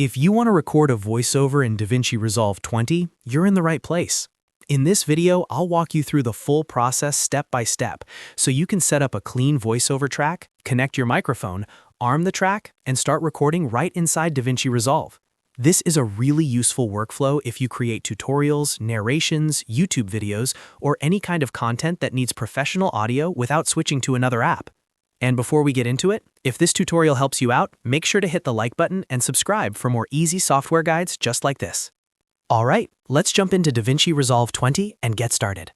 If you want to record a voiceover in DaVinci Resolve 20, you're in the right place. In this video, I'll walk you through the full process step by step, so you can set up a clean voiceover track, connect your microphone, arm the track, and start recording right inside DaVinci Resolve. This is a really useful workflow if you create tutorials, narrations, YouTube videos, or any kind of content that needs professional audio without switching to another app. And before we get into it, if this tutorial helps you out, make sure to hit the like button and subscribe for more easy software guides just like this. Alright, let's jump into DaVinci Resolve 20 and get started.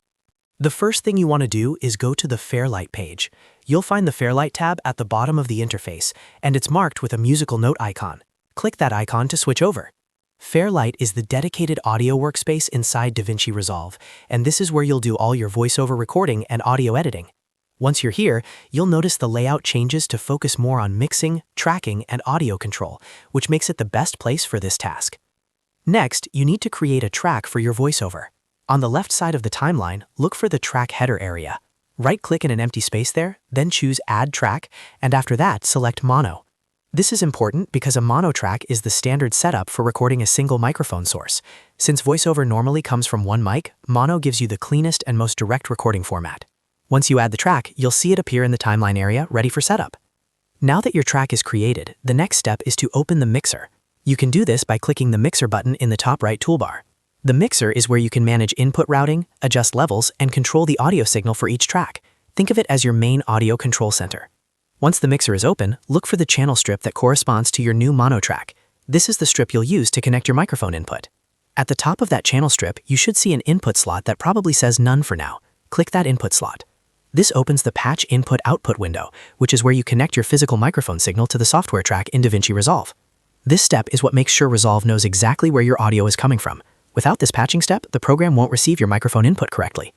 The first thing you want to do is go to the Fairlight page. You'll find the Fairlight tab at the bottom of the interface, and it's marked with a musical note icon. Click that icon to switch over. Fairlight is the dedicated audio workspace inside DaVinci Resolve, and this is where you'll do all your voiceover recording and audio editing. Once you're here, you'll notice the layout changes to focus more on mixing, tracking, and audio control, which makes it the best place for this task. Next, you need to create a track for your voiceover. On the left side of the timeline, look for the track header area. Right-click in an empty space there, then choose Add Track, and after that, select Mono. This is important because a mono track is the standard setup for recording a single microphone source. Since voiceover normally comes from one mic, mono gives you the cleanest and most direct recording format. Once you add the track, you'll see it appear in the timeline area ready for setup. Now that your track is created, the next step is to open the mixer. You can do this by clicking the mixer button in the top right toolbar. The mixer is where you can manage input routing, adjust levels, and control the audio signal for each track. Think of it as your main audio control center. Once the mixer is open, look for the channel strip that corresponds to your new mono track. This is the strip you'll use to connect your microphone input. At the top of that channel strip, you should see an input slot that probably says None for now. Click that input slot. This opens the Patch Input-Output window, which is where you connect your physical microphone signal to the software track in DaVinci Resolve. This step is what makes sure Resolve knows exactly where your audio is coming from. Without this patching step, the program won't receive your microphone input correctly.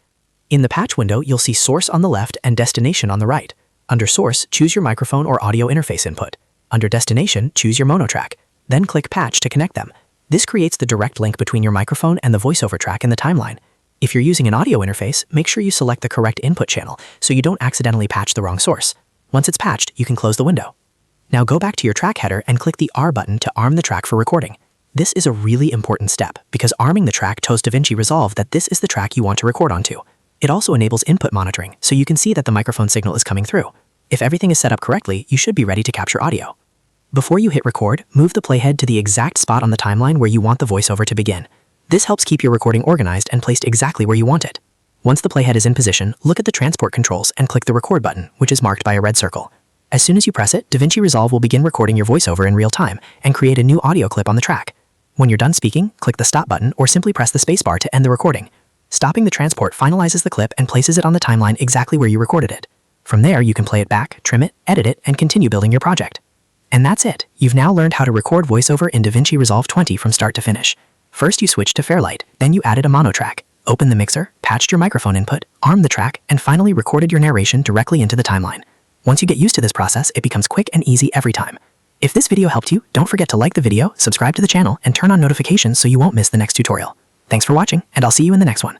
In the patch window, you'll see Source on the left and Destination on the right. Under Source, choose your microphone or audio interface input. Under Destination, choose your mono track. Then click Patch to connect them. This creates the direct link between your microphone and the voiceover track in the timeline. If you're using an audio interface, make sure you select the correct input channel so you don't accidentally patch the wrong source. Once it's patched, you can close the window. Now go back to your track header and click the R button to arm the track for recording. This is a really important step because arming the track tells DaVinci Resolve that this is the track you want to record onto. It also enables input monitoring so you can see that the microphone signal is coming through. If everything is set up correctly, you should be ready to capture audio. Before you hit record, move the playhead to the exact spot on the timeline where you want the voiceover to begin. This helps keep your recording organized and placed exactly where you want it. Once the playhead is in position, look at the transport controls and click the record button, which is marked by a red circle. As soon as you press it, DaVinci Resolve will begin recording your voiceover in real time and create a new audio clip on the track. When you're done speaking, click the stop button or simply press the spacebar to end the recording. Stopping the transport finalizes the clip and places it on the timeline exactly where you recorded it. From there, you can play it back, trim it, edit it, and continue building your project. And that's it. You've now learned how to record voiceover in DaVinci Resolve 20 from start to finish. First, you switched to Fairlight, then you added a mono track, opened the mixer, patched your microphone input, armed the track, and finally recorded your narration directly into the timeline. Once you get used to this process, it becomes quick and easy every time. If this video helped you, don't forget to like the video, subscribe to the channel, and turn on notifications so you won't miss the next tutorial. Thanks for watching, and I'll see you in the next one.